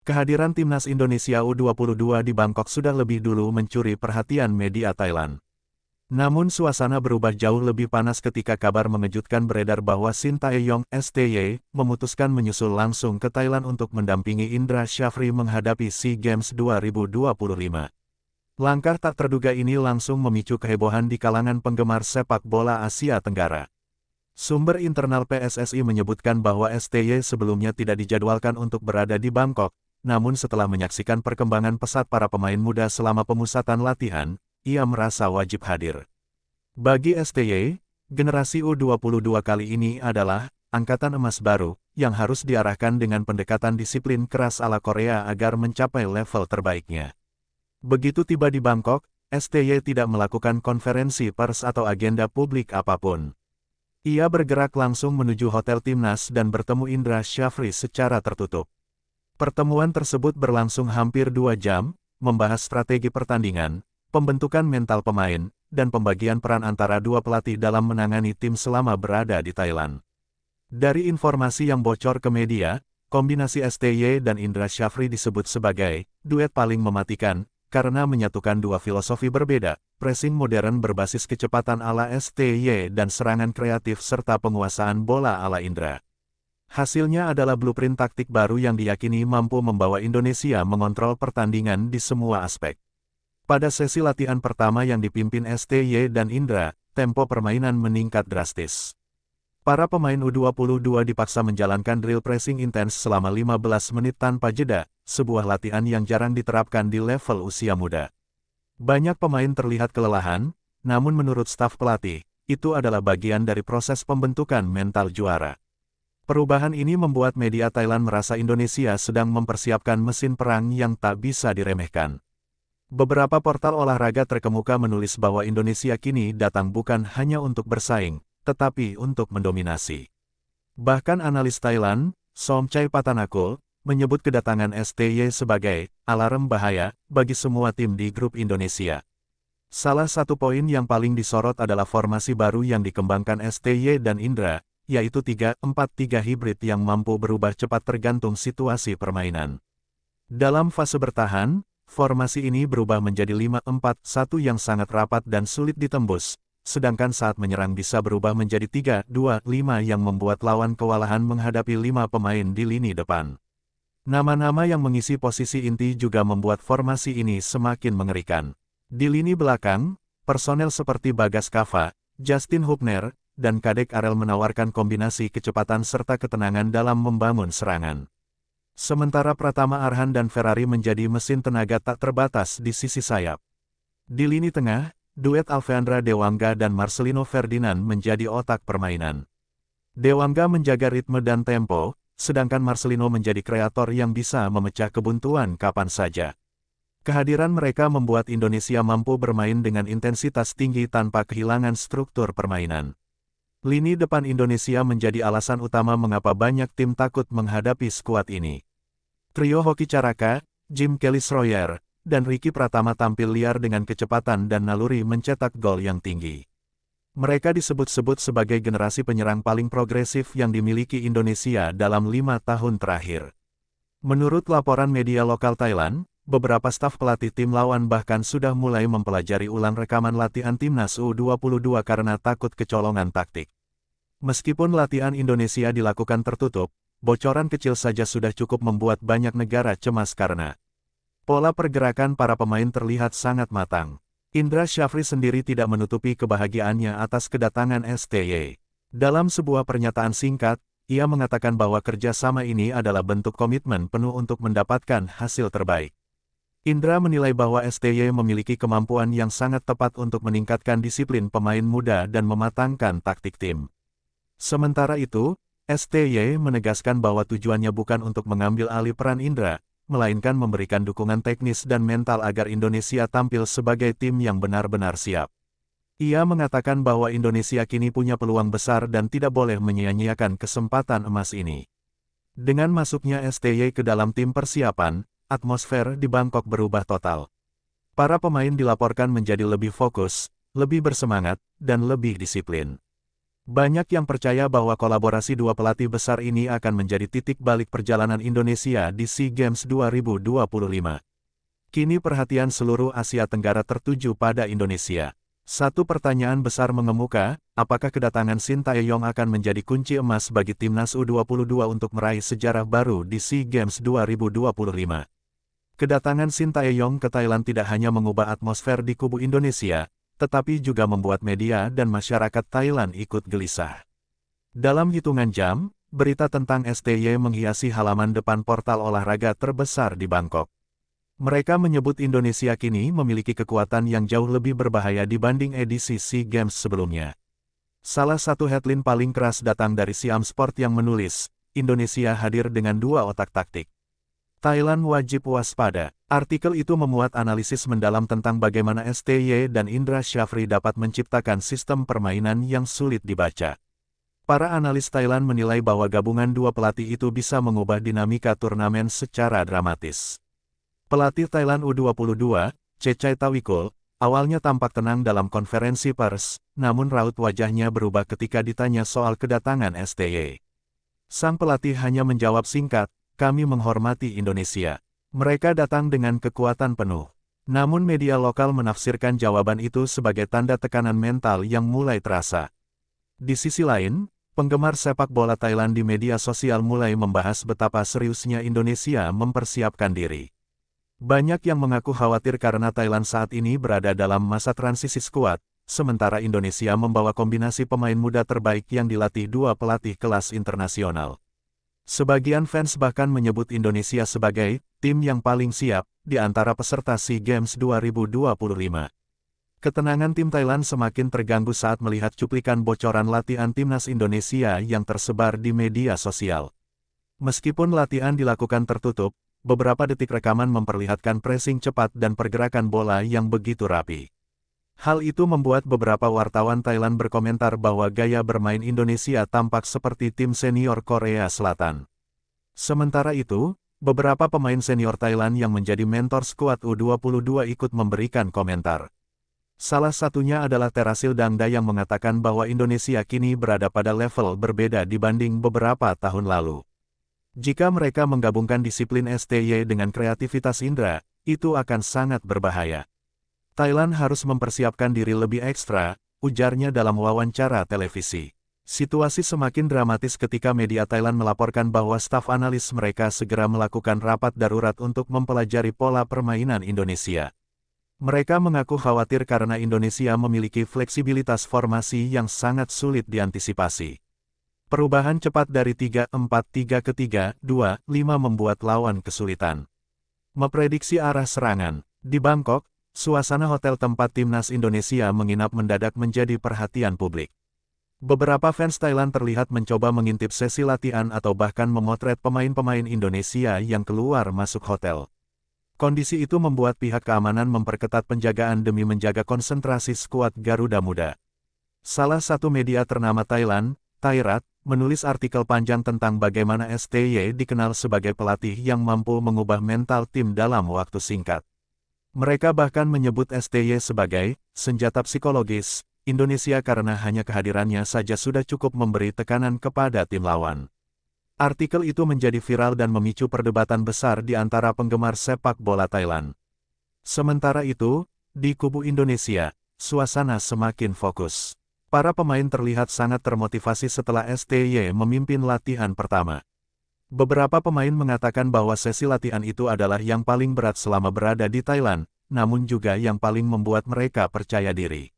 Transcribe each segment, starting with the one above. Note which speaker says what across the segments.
Speaker 1: Kehadiran timnas Indonesia U22 di Bangkok sudah lebih dulu mencuri perhatian media Thailand. Namun suasana berubah jauh lebih panas ketika kabar mengejutkan beredar bahwa Shin Tae-yong (STY) memutuskan menyusul langsung ke Thailand untuk mendampingi Indra Syafri menghadapi SEA Games 2025. Langkah tak terduga ini langsung memicu kehebohan di kalangan penggemar sepak bola Asia Tenggara. Sumber internal PSSI menyebutkan bahwa STY sebelumnya tidak dijadwalkan untuk berada di Bangkok, namun setelah menyaksikan perkembangan pesat para pemain muda selama pemusatan latihan, ia merasa wajib hadir. Bagi STY, generasi U22 kali ini adalah angkatan emas baru, yang harus diarahkan dengan pendekatan disiplin keras ala Korea agar mencapai level terbaiknya. Begitu tiba di Bangkok, STY tidak melakukan konferensi pers atau agenda publik apapun. Ia bergerak langsung menuju hotel timnas dan bertemu Indra Syafri secara tertutup. Pertemuan tersebut berlangsung hampir 2 jam, membahas strategi pertandingan, pembentukan mental pemain, dan pembagian peran antara dua pelatih dalam menangani tim selama berada di Thailand. Dari informasi yang bocor ke media, kombinasi STY dan Indra Syafri disebut sebagai duet paling mematikan, karena menyatukan dua filosofi berbeda, pressing modern berbasis kecepatan ala STY dan serangan kreatif serta penguasaan bola ala Indra. Hasilnya adalah blueprint taktik baru yang diyakini mampu membawa Indonesia mengontrol pertandingan di semua aspek. Pada sesi latihan pertama yang dipimpin STY dan Indra, tempo permainan meningkat drastis. Para pemain U22 dipaksa menjalankan drill pressing intens selama 15 menit tanpa jeda, sebuah latihan yang jarang diterapkan di level usia muda. Banyak pemain terlihat kelelahan, namun menurut staf pelatih, itu adalah bagian dari proses pembentukan mental juara. Perubahan ini membuat media Thailand merasa Indonesia sedang mempersiapkan mesin perang yang tak bisa diremehkan. Beberapa portal olahraga terkemuka menulis bahwa Indonesia kini datang bukan hanya untuk bersaing, tetapi untuk mendominasi. Bahkan analis Thailand, Somchai Patanakul, menyebut kedatangan STY sebagai alarm bahaya bagi semua tim di grup Indonesia. Salah satu poin yang paling disorot adalah formasi baru yang dikembangkan STY dan Indra, yaitu 3-4-3 hibrid yang mampu berubah cepat tergantung situasi permainan. Dalam fase bertahan, formasi ini berubah menjadi 5-4-1 yang sangat rapat dan sulit ditembus, sedangkan saat menyerang bisa berubah menjadi 3-2-5 yang membuat lawan kewalahan menghadapi 5 pemain di lini depan. Nama-nama yang mengisi posisi inti juga membuat formasi ini semakin mengerikan. Di lini belakang, personel seperti Bagas Kava, Justin Hubner, dan Kadek Arel menawarkan kombinasi kecepatan serta ketenangan dalam membangun serangan. Sementara Pratama Arhan dan Ferrari menjadi mesin tenaga tak terbatas di sisi sayap. Di lini tengah, duet Alveandra Dewangga dan Marcelino Ferdinand menjadi otak permainan. Dewangga menjaga ritme dan tempo, sedangkan Marcelino menjadi kreator yang bisa memecah kebuntuan kapan saja. Kehadiran mereka membuat Indonesia mampu bermain dengan intensitas tinggi tanpa kehilangan struktur permainan. Lini depan Indonesia menjadi alasan utama mengapa banyak tim takut menghadapi skuad ini. Trio Hoki Caraka, Jim Kelly-Sroyer, dan Ricky Pratama tampil liar dengan kecepatan dan naluri mencetak gol yang tinggi. Mereka disebut-sebut sebagai generasi penyerang paling progresif yang dimiliki Indonesia dalam 5 tahun terakhir. Menurut laporan media lokal Thailand, beberapa staf pelatih tim lawan bahkan sudah mulai mempelajari ulang rekaman latihan timnas U22 karena takut kecolongan taktik. Meskipun latihan Indonesia dilakukan tertutup, bocoran kecil saja sudah cukup membuat banyak negara cemas karena pola pergerakan para pemain terlihat sangat matang. Indra Syafri sendiri tidak menutupi kebahagiaannya atas kedatangan STY. Dalam sebuah pernyataan singkat, ia mengatakan bahwa kerjasama ini adalah bentuk komitmen penuh untuk mendapatkan hasil terbaik. Indra menilai bahwa STY memiliki kemampuan yang sangat tepat untuk meningkatkan disiplin pemain muda dan mematangkan taktik tim. Sementara itu, STY menegaskan bahwa tujuannya bukan untuk mengambil alih peran Indra, melainkan memberikan dukungan teknis dan mental agar Indonesia tampil sebagai tim yang benar-benar siap. Ia mengatakan bahwa Indonesia kini punya peluang besar dan tidak boleh menyia-nyiakan kesempatan emas ini. Dengan masuknya STY ke dalam tim persiapan, atmosfer di Bangkok berubah total. Para pemain dilaporkan menjadi lebih fokus, lebih bersemangat, dan lebih disiplin. Banyak yang percaya bahwa kolaborasi dua pelatih besar ini akan menjadi titik balik perjalanan Indonesia di SEA Games 2025. Kini perhatian seluruh Asia Tenggara tertuju pada Indonesia. Satu pertanyaan besar mengemuka, apakah kedatangan Shin Tae-yong akan menjadi kunci emas bagi timnas U22 untuk meraih sejarah baru di SEA Games 2025? Kedatangan Shin Tae-yong ke Thailand tidak hanya mengubah atmosfer di kubu Indonesia, tetapi juga membuat media dan masyarakat Thailand ikut gelisah. Dalam hitungan jam, berita tentang STY menghiasi halaman depan portal olahraga terbesar di Bangkok. Mereka menyebut Indonesia kini memiliki kekuatan yang jauh lebih berbahaya dibanding edisi SEA Games sebelumnya. Salah satu headline paling keras datang dari Siam Sport yang menulis, Indonesia hadir dengan dua otak taktik. Thailand wajib waspada. Artikel itu memuat analisis mendalam tentang bagaimana STY dan Indra Syafri dapat menciptakan sistem permainan yang sulit dibaca. Para analis Thailand menilai bahwa gabungan dua pelatih itu bisa mengubah dinamika turnamen secara dramatis. Pelatih Thailand U22, Chechai Tawikul, awalnya tampak tenang dalam konferensi pers, namun raut wajahnya berubah ketika ditanya soal kedatangan STY. Sang pelatih hanya menjawab singkat, "Kami menghormati Indonesia. Mereka datang dengan kekuatan penuh." Namun media lokal menafsirkan jawaban itu sebagai tanda tekanan mental yang mulai terasa. Di sisi lain, penggemar sepak bola Thailand di media sosial mulai membahas betapa seriusnya Indonesia mempersiapkan diri. Banyak yang mengaku khawatir karena Thailand saat ini berada dalam masa transisi skuad, sementara Indonesia membawa kombinasi pemain muda terbaik yang dilatih dua pelatih kelas internasional. Sebagian fans bahkan menyebut Indonesia sebagai tim yang paling siap di antara peserta SEA Games 2025. Ketenangan tim Thailand semakin terganggu saat melihat cuplikan bocoran latihan timnas Indonesia yang tersebar di media sosial. Meskipun latihan dilakukan tertutup, beberapa detik rekaman memperlihatkan pressing cepat dan pergerakan bola yang begitu rapi. Hal itu membuat beberapa wartawan Thailand berkomentar bahwa gaya bermain Indonesia tampak seperti tim senior Korea Selatan. Sementara itu, beberapa pemain senior Thailand yang menjadi mentor skuad U22 ikut memberikan komentar. Salah satunya adalah Terasil Dangda yang mengatakan bahwa Indonesia kini berada pada level berbeda dibanding beberapa tahun lalu. Jika mereka menggabungkan disiplin STY dengan kreativitas Indra, itu akan sangat berbahaya. Thailand harus mempersiapkan diri lebih ekstra, ujarnya dalam wawancara televisi. Situasi semakin dramatis ketika media Thailand melaporkan bahwa staf analis mereka segera melakukan rapat darurat untuk mempelajari pola permainan Indonesia. Mereka mengaku khawatir karena Indonesia memiliki fleksibilitas formasi yang sangat sulit diantisipasi. Perubahan cepat dari 3-4-3 ke 3-2-5 membuat lawan kesulitan memprediksi arah serangan. Di Bangkok, suasana hotel tempat timnas Indonesia menginap mendadak menjadi perhatian publik. Beberapa fans Thailand terlihat mencoba mengintip sesi latihan atau bahkan memotret pemain-pemain Indonesia yang keluar masuk hotel. Kondisi itu membuat pihak keamanan memperketat penjagaan demi menjaga konsentrasi skuad Garuda Muda. Salah satu media ternama Thailand, Thairat, menulis artikel panjang tentang bagaimana STY dikenal sebagai pelatih yang mampu mengubah mental tim dalam waktu singkat. Mereka bahkan menyebut STY sebagai senjata psikologis Indonesia karena hanya kehadirannya saja sudah cukup memberi tekanan kepada tim lawan. Artikel itu menjadi viral dan memicu perdebatan besar di antara penggemar sepak bola Thailand. Sementara itu, di kubu Indonesia, suasana semakin fokus. Para pemain terlihat sangat termotivasi setelah STY memimpin latihan pertama. Beberapa pemain mengatakan bahwa sesi latihan itu adalah yang paling berat selama berada di Thailand, namun juga yang paling membuat mereka percaya diri.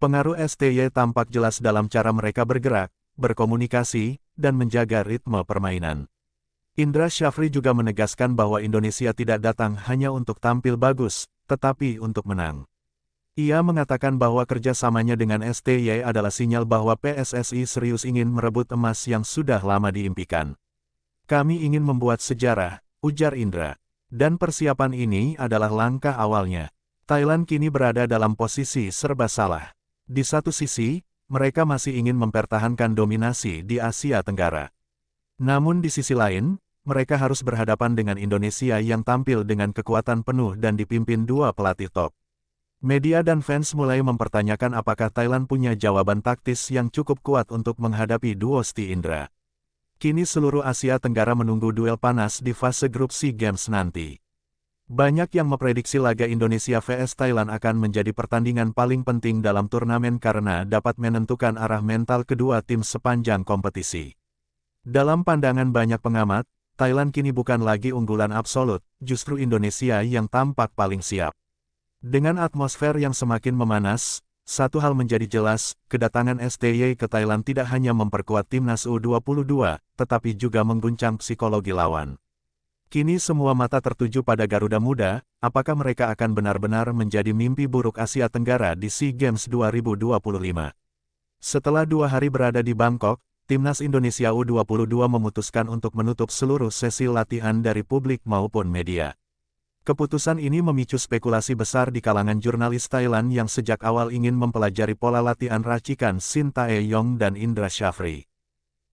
Speaker 1: Pengaruh STY tampak jelas dalam cara mereka bergerak, berkomunikasi, dan menjaga ritme permainan. Indra Syafri juga menegaskan bahwa Indonesia tidak datang hanya untuk tampil bagus, tetapi untuk menang. Ia mengatakan bahwa kerjasamanya dengan STY adalah sinyal bahwa PSSI serius ingin merebut emas yang sudah lama diimpikan. "Kami ingin membuat sejarah," ujar Indra. Dan persiapan ini adalah langkah awalnya. Thailand kini berada dalam posisi serba salah. Di satu sisi, mereka masih ingin mempertahankan dominasi di Asia Tenggara. Namun di sisi lain, mereka harus berhadapan dengan Indonesia yang tampil dengan kekuatan penuh dan dipimpin dua pelatih top. Media dan fans mulai mempertanyakan apakah Thailand punya jawaban taktis yang cukup kuat untuk menghadapi duo Sti Indra. Kini seluruh Asia Tenggara menunggu duel panas di fase grup SEA Games nanti. Banyak yang memprediksi laga Indonesia vs Thailand akan menjadi pertandingan paling penting dalam turnamen karena dapat menentukan arah mental kedua tim sepanjang kompetisi. Dalam pandangan banyak pengamat, Thailand kini bukan lagi unggulan absolut, justru Indonesia yang tampak paling siap. Dengan atmosfer yang semakin memanas, satu hal menjadi jelas, kedatangan STY ke Thailand tidak hanya memperkuat timnas U22, tetapi juga mengguncang psikologi lawan. Kini semua mata tertuju pada Garuda Muda, apakah mereka akan benar-benar menjadi mimpi buruk Asia Tenggara di SEA Games 2025. Setelah 2 hari berada di Bangkok, timnas Indonesia U22 memutuskan untuk menutup seluruh sesi latihan dari publik maupun media. Keputusan ini memicu spekulasi besar di kalangan jurnalis Thailand yang sejak awal ingin mempelajari pola latihan racikan Shin Tae-yong dan Indra Shafri.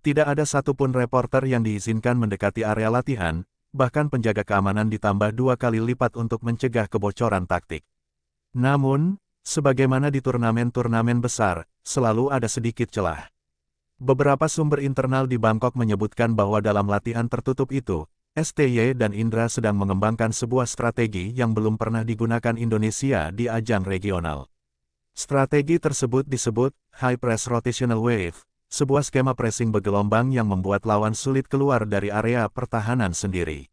Speaker 1: Tidak ada satupun reporter yang diizinkan mendekati area latihan, bahkan penjaga keamanan ditambah 2 kali lipat untuk mencegah kebocoran taktik. Namun, sebagaimana di turnamen-turnamen besar, selalu ada sedikit celah. Beberapa sumber internal di Bangkok menyebutkan bahwa dalam latihan tertutup itu, STY dan Indra sedang mengembangkan sebuah strategi yang belum pernah digunakan Indonesia di ajang regional. Strategi tersebut disebut High Press Rotational Wave, sebuah skema pressing bergelombang yang membuat lawan sulit keluar dari area pertahanan sendiri.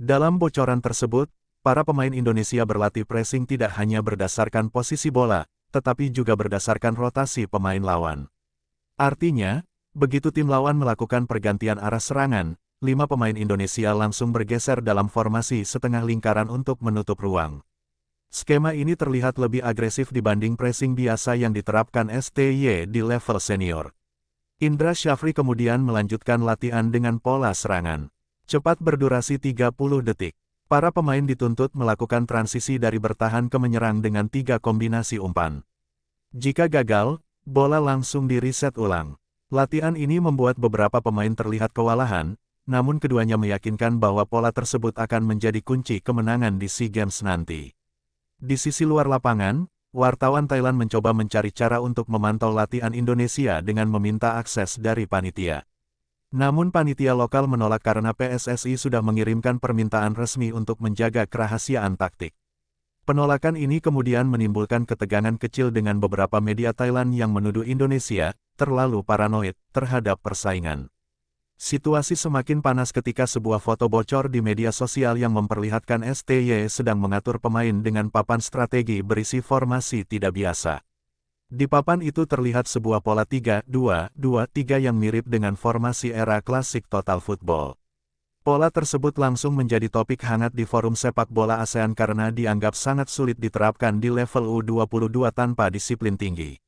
Speaker 1: Dalam bocoran tersebut, para pemain Indonesia berlatih pressing tidak hanya berdasarkan posisi bola, tetapi juga berdasarkan rotasi pemain lawan. Artinya, begitu tim lawan melakukan pergantian arah serangan, 5 pemain Indonesia langsung bergeser dalam formasi setengah lingkaran untuk menutup ruang. Skema ini terlihat lebih agresif dibanding pressing biasa yang diterapkan STY di level senior. Indra Shafri kemudian melanjutkan latihan dengan pola serangan cepat berdurasi 30 detik. Para pemain dituntut melakukan transisi dari bertahan ke menyerang dengan 3 kombinasi umpan. Jika gagal, bola langsung di-reset ulang. Latihan ini membuat beberapa pemain terlihat kewalahan, namun keduanya meyakinkan bahwa pola tersebut akan menjadi kunci kemenangan di SEA Games nanti. Di sisi luar lapangan, wartawan Thailand mencoba mencari cara untuk memantau latihan Indonesia dengan meminta akses dari panitia. Namun panitia lokal menolak karena PSSI sudah mengirimkan permintaan resmi untuk menjaga kerahasiaan taktik. Penolakan ini kemudian menimbulkan ketegangan kecil dengan beberapa media Thailand yang menuduh Indonesia terlalu paranoid terhadap persaingan. Situasi semakin panas ketika sebuah foto bocor di media sosial yang memperlihatkan STY sedang mengatur pemain dengan papan strategi berisi formasi tidak biasa. Di papan itu terlihat sebuah pola 3-2-2-3 yang mirip dengan formasi era klasik total football. Pola tersebut langsung menjadi topik hangat di forum sepak bola ASEAN karena dianggap sangat sulit diterapkan di level U22 tanpa disiplin tinggi.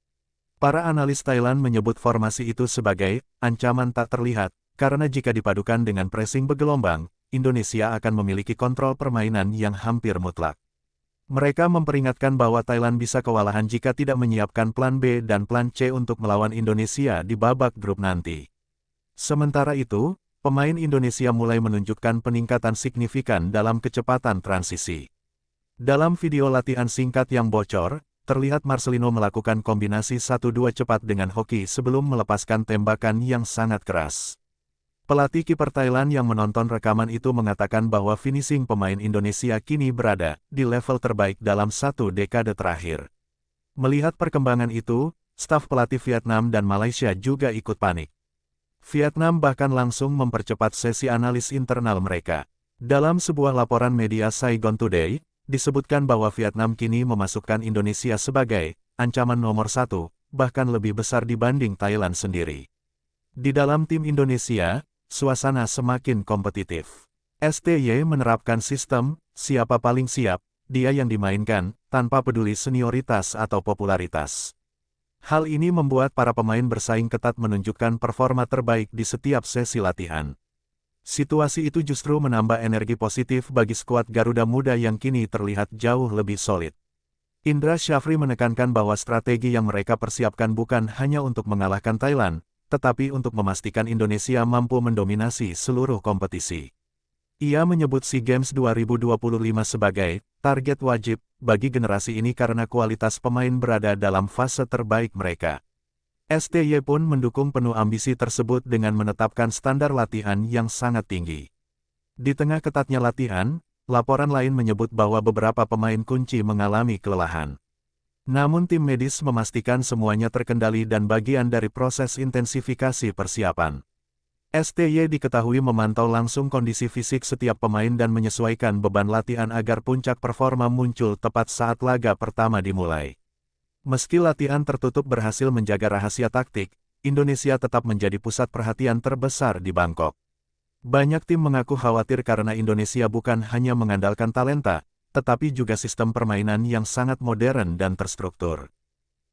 Speaker 1: Para analis Thailand menyebut formasi itu sebagai ancaman tak terlihat, karena jika dipadukan dengan pressing bergelombang, Indonesia akan memiliki kontrol permainan yang hampir mutlak. Mereka memperingatkan bahwa Thailand bisa kewalahan jika tidak menyiapkan plan B dan plan C untuk melawan Indonesia di babak grup nanti. Sementara itu, pemain Indonesia mulai menunjukkan peningkatan signifikan dalam kecepatan transisi. Dalam video latihan singkat yang bocor, terlihat Marcelino melakukan kombinasi 1-2 cepat dengan hoki sebelum melepaskan tembakan yang sangat keras. Pelatih kiper Thailand yang menonton rekaman itu mengatakan bahwa finishing pemain Indonesia kini berada di level terbaik dalam 1 dekade terakhir. Melihat perkembangan itu, staf pelatih Vietnam dan Malaysia juga ikut panik. Vietnam bahkan langsung mempercepat sesi analis internal mereka. Dalam sebuah laporan media Saigon Today, disebutkan bahwa Vietnam kini memasukkan Indonesia sebagai ancaman nomor 1, bahkan lebih besar dibanding Thailand sendiri. Di dalam tim Indonesia, suasana semakin kompetitif. STY menerapkan sistem, siapa paling siap, dia yang dimainkan, tanpa peduli senioritas atau popularitas. Hal ini membuat para pemain bersaing ketat menunjukkan performa terbaik di setiap sesi latihan. Situasi itu justru menambah energi positif bagi skuad Garuda Muda yang kini terlihat jauh lebih solid. Indra Shafri menekankan bahwa strategi yang mereka persiapkan bukan hanya untuk mengalahkan Thailand, tetapi untuk memastikan Indonesia mampu mendominasi seluruh kompetisi. Ia menyebut SEA Games 2025 sebagai target wajib bagi generasi ini karena kualitas pemain berada dalam fase terbaik mereka. STY pun mendukung penuh ambisi tersebut dengan menetapkan standar latihan yang sangat tinggi. Di tengah ketatnya latihan, laporan lain menyebut bahwa beberapa pemain kunci mengalami kelelahan. Namun tim medis memastikan semuanya terkendali dan bagian dari proses intensifikasi persiapan. STY diketahui memantau langsung kondisi fisik setiap pemain dan menyesuaikan beban latihan agar puncak performa muncul tepat saat laga pertama dimulai. Meski latihan tertutup berhasil menjaga rahasia taktik, Indonesia tetap menjadi pusat perhatian terbesar di Bangkok. Banyak tim mengaku khawatir karena Indonesia bukan hanya mengandalkan talenta, tetapi juga sistem permainan yang sangat modern dan terstruktur.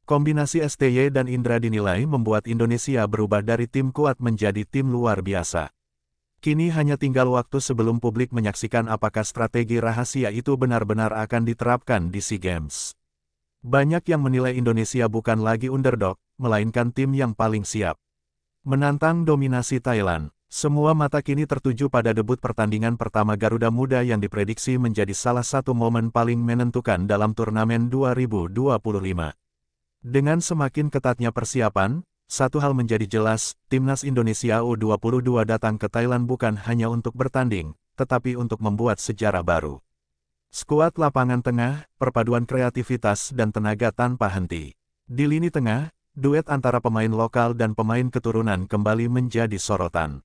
Speaker 1: Kombinasi STY dan Indra dinilai membuat Indonesia berubah dari tim kuat menjadi tim luar biasa. Kini hanya tinggal waktu sebelum publik menyaksikan apakah strategi rahasia itu benar-benar akan diterapkan di SEA Games. Banyak yang menilai Indonesia bukan lagi underdog, melainkan tim yang paling siap menantang dominasi Thailand. Semua mata kini tertuju pada debut pertandingan pertama Garuda Muda yang diprediksi menjadi salah satu momen paling menentukan dalam turnamen 2025. Dengan semakin ketatnya persiapan, satu hal menjadi jelas, Timnas Indonesia U22 datang ke Thailand bukan hanya untuk bertanding, tetapi untuk membuat sejarah baru. Skuad lapangan tengah, perpaduan kreativitas dan tenaga tanpa henti. Di lini tengah, duet antara pemain lokal dan pemain keturunan kembali menjadi sorotan.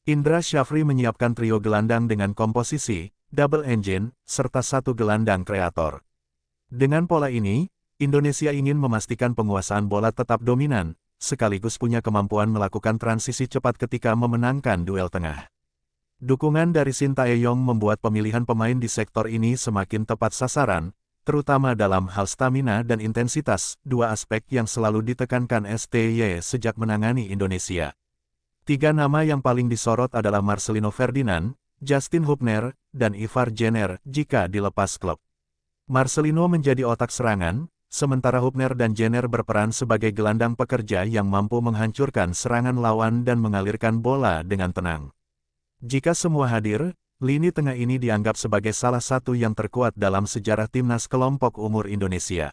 Speaker 1: Indra Syafri menyiapkan trio gelandang dengan komposisi, double engine, serta satu gelandang kreator. Dengan pola ini, Indonesia ingin memastikan penguasaan bola tetap dominan, sekaligus punya kemampuan melakukan transisi cepat ketika memenangkan duel tengah. Dukungan dari Shin Tae-yong membuat pemilihan pemain di sektor ini semakin tepat sasaran, terutama dalam hal stamina dan intensitas, dua aspek yang selalu ditekankan STY sejak menangani Indonesia. Tiga nama yang paling disorot adalah Marcelino Ferdinand, Justin Hubner, dan Ivar Jenner jika dilepas klub. Marcelino menjadi otak serangan, sementara Hubner dan Jenner berperan sebagai gelandang pekerja yang mampu menghancurkan serangan lawan dan mengalirkan bola dengan tenang. Jika semua hadir, lini tengah ini dianggap sebagai salah satu yang terkuat dalam sejarah timnas kelompok umur Indonesia.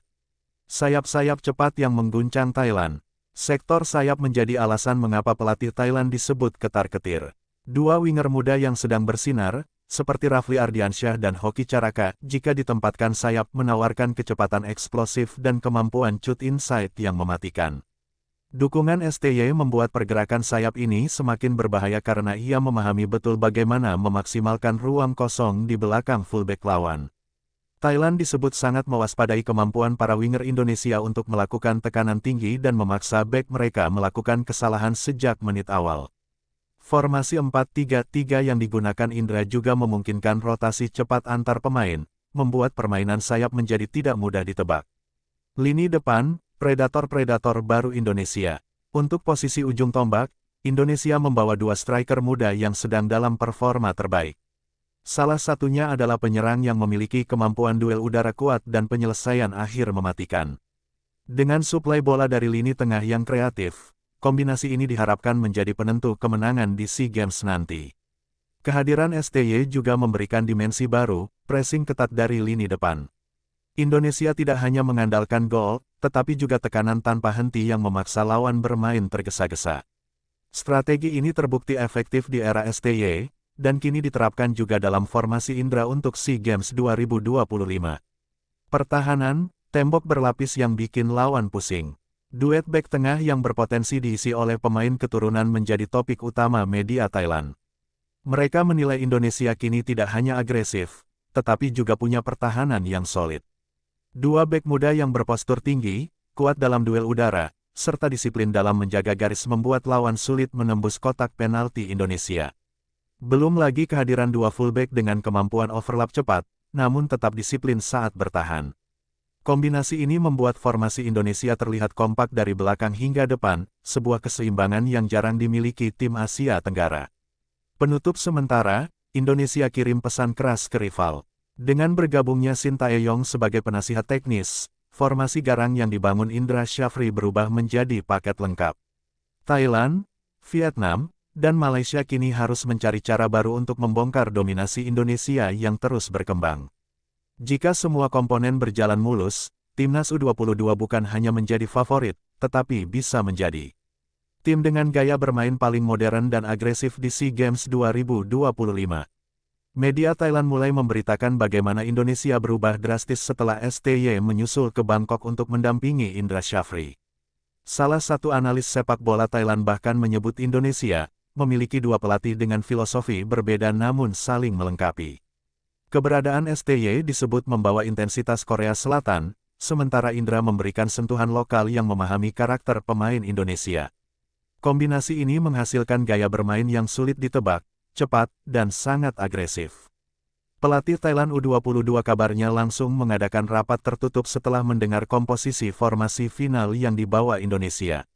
Speaker 1: Sayap-sayap cepat yang mengguncang Thailand. Sektor sayap menjadi alasan mengapa pelatih Thailand disebut ketar-ketir. Dua winger muda yang sedang bersinar, seperti Rafli Ardiansyah dan Hoki Caraka, jika ditempatkan sayap menawarkan kecepatan eksplosif dan kemampuan shoot inside yang mematikan. Dukungan STY membuat pergerakan sayap ini semakin berbahaya karena ia memahami betul bagaimana memaksimalkan ruang kosong di belakang fullback lawan. Thailand disebut sangat mewaspadai kemampuan para winger Indonesia untuk melakukan tekanan tinggi dan memaksa bek mereka melakukan kesalahan sejak menit awal. Formasi 4-3-3 yang digunakan Indra juga memungkinkan rotasi cepat antar pemain, membuat permainan sayap menjadi tidak mudah ditebak. Lini depan, predator-predator baru Indonesia. Untuk posisi ujung tombak, Indonesia membawa dua striker muda yang sedang dalam performa terbaik. Salah satunya adalah penyerang yang memiliki kemampuan duel udara kuat dan penyelesaian akhir mematikan. Dengan suplai bola dari lini tengah yang kreatif, kombinasi ini diharapkan menjadi penentu kemenangan di SEA Games nanti. Kehadiran STY juga memberikan dimensi baru, pressing ketat dari lini depan. Indonesia tidak hanya mengandalkan gol, tetapi juga tekanan tanpa henti yang memaksa lawan bermain tergesa-gesa. Strategi ini terbukti efektif di era STY, dan kini diterapkan juga dalam formasi Indra untuk SEA Games 2025. Pertahanan, tembok berlapis yang bikin lawan pusing. Duet bek tengah yang berpotensi diisi oleh pemain keturunan menjadi topik utama media Thailand. Mereka menilai Indonesia kini tidak hanya agresif, tetapi juga punya pertahanan yang solid. Dua bek muda yang berpostur tinggi, kuat dalam duel udara, serta disiplin dalam menjaga garis membuat lawan sulit menembus kotak penalti Indonesia. Belum lagi kehadiran dua fullback dengan kemampuan overlap cepat, namun tetap disiplin saat bertahan. Kombinasi ini membuat formasi Indonesia terlihat kompak dari belakang hingga depan, sebuah keseimbangan yang jarang dimiliki tim Asia Tenggara. Penutup sementara, Indonesia kirim pesan keras ke rival. Dengan bergabungnya Shin Tae-yong sebagai penasihat teknis, formasi garang yang dibangun Indra Syafri berubah menjadi paket lengkap. Thailand, Vietnam, dan Malaysia kini harus mencari cara baru untuk membongkar dominasi Indonesia yang terus berkembang. Jika semua komponen berjalan mulus, Timnas U22 bukan hanya menjadi favorit, tetapi bisa menjadi tim dengan gaya bermain paling modern dan agresif di SEA Games 2025. Media Thailand mulai memberitakan bagaimana Indonesia berubah drastis setelah STY menyusul ke Bangkok untuk mendampingi Indra Syafri. Salah satu analis sepak bola Thailand bahkan menyebut Indonesia memiliki dua pelatih dengan filosofi berbeda namun saling melengkapi. Keberadaan STY disebut membawa intensitas Korea Selatan, sementara Indra memberikan sentuhan lokal yang memahami karakter pemain Indonesia. Kombinasi ini menghasilkan gaya bermain yang sulit ditebak, cepat, dan sangat agresif. Pelatih Thailand U22 kabarnya langsung mengadakan rapat tertutup setelah mendengar komposisi formasi final yang dibawa Indonesia.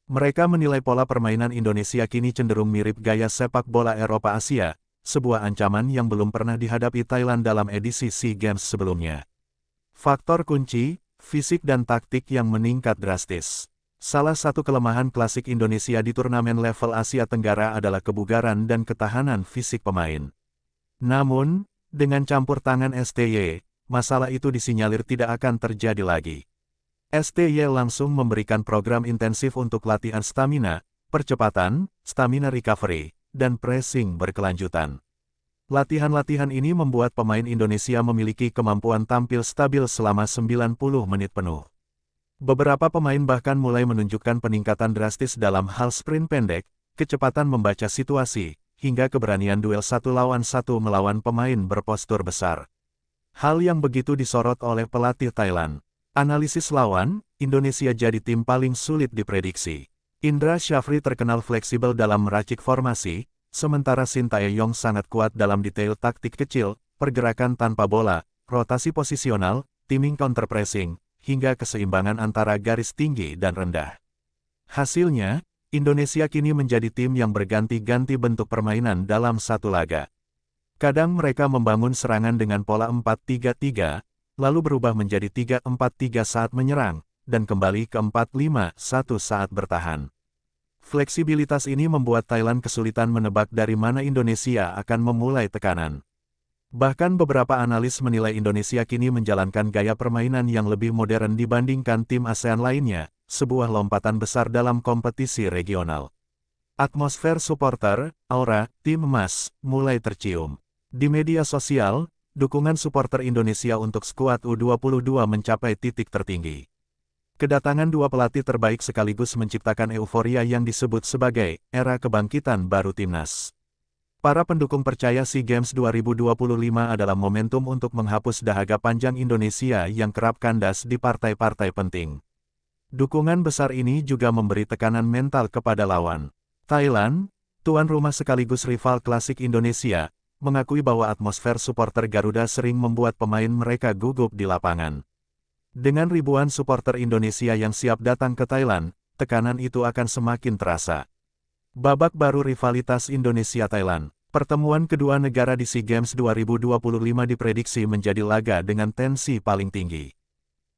Speaker 1: Mereka menilai pola permainan Indonesia kini cenderung mirip gaya sepak bola Eropa Asia, sebuah ancaman yang belum pernah dihadapi Thailand dalam edisi SEA Games sebelumnya. Faktor kunci, fisik dan taktik yang meningkat drastis. Salah satu kelemahan klasik Indonesia di turnamen level Asia Tenggara adalah kebugaran dan ketahanan fisik pemain. Namun, dengan campur tangan STY, masalah itu disinyalir tidak akan terjadi lagi. STY langsung memberikan program intensif untuk latihan stamina, percepatan, stamina recovery, dan pressing berkelanjutan. Latihan-latihan ini membuat pemain Indonesia memiliki kemampuan tampil stabil selama 90 menit penuh. Beberapa pemain bahkan mulai menunjukkan peningkatan drastis dalam hal sprint pendek, kecepatan membaca situasi, hingga keberanian duel 1 lawan 1 melawan pemain berpostur besar. Hal yang begitu disorot oleh pelatih Thailand. Analisis lawan, Indonesia jadi tim paling sulit diprediksi. Indra Syafri terkenal fleksibel dalam meracik formasi, sementara Shin Tae-yong sangat kuat dalam detail taktik kecil, pergerakan tanpa bola, rotasi posisional, timing counter-pressing, hingga keseimbangan antara garis tinggi dan rendah. Hasilnya, Indonesia kini menjadi tim yang berganti-ganti bentuk permainan dalam satu laga. Kadang mereka membangun serangan dengan pola 4-3-3, lalu berubah menjadi 3-4-3 saat menyerang, dan kembali ke 4-5-1 saat bertahan. Fleksibilitas ini membuat Thailand kesulitan menebak dari mana Indonesia akan memulai tekanan. Bahkan beberapa analis menilai Indonesia kini menjalankan gaya permainan yang lebih modern dibandingkan tim ASEAN lainnya, sebuah lompatan besar dalam kompetisi regional. Atmosfer supporter, aura, tim emas, mulai tercium. Di media sosial, dukungan supporter Indonesia untuk skuad U22 mencapai titik tertinggi. Kedatangan dua pelatih terbaik sekaligus menciptakan euforia yang disebut sebagai era kebangkitan baru timnas. Para pendukung percaya SEA Games 2025 adalah momentum untuk menghapus dahaga panjang Indonesia yang kerap kandas di partai-partai penting. Dukungan besar ini juga memberi tekanan mental kepada lawan. Thailand, tuan rumah sekaligus rival klasik Indonesia, mengakui bahwa atmosfer supporter Garuda sering membuat pemain mereka gugup di lapangan. Dengan ribuan supporter Indonesia yang siap datang ke Thailand, tekanan itu akan semakin terasa. Babak baru rivalitas Indonesia-Thailand. Pertemuan kedua negara di SEA Games 2025 diprediksi menjadi laga dengan tensi paling tinggi.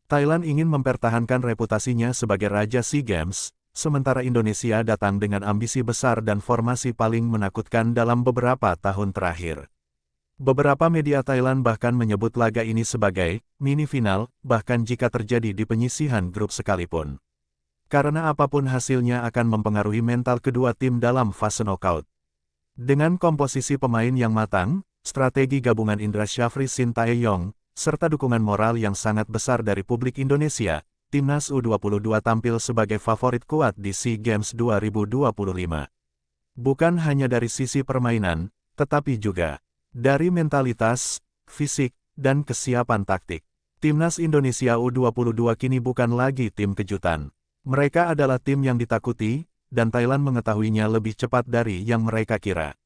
Speaker 1: Thailand ingin mempertahankan reputasinya sebagai raja SEA Games, sementara Indonesia datang dengan ambisi besar dan formasi paling menakutkan dalam beberapa tahun terakhir. Beberapa media Thailand bahkan menyebut laga ini sebagai mini final, bahkan jika terjadi di penyisihan grup sekalipun. Karena apapun hasilnya akan mempengaruhi mental kedua tim dalam fase knockout. Dengan komposisi pemain yang matang, strategi gabungan Indra Syafri Shin Tae-yong, serta dukungan moral yang sangat besar dari publik Indonesia, Timnas U22 tampil sebagai favorit kuat di SEA Games 2025. Bukan hanya dari sisi permainan, tetapi juga dari mentalitas, fisik, dan kesiapan taktik. Timnas Indonesia U22 kini bukan lagi tim kejutan. Mereka adalah tim yang ditakuti, dan Thailand mengetahuinya lebih cepat dari yang mereka kira.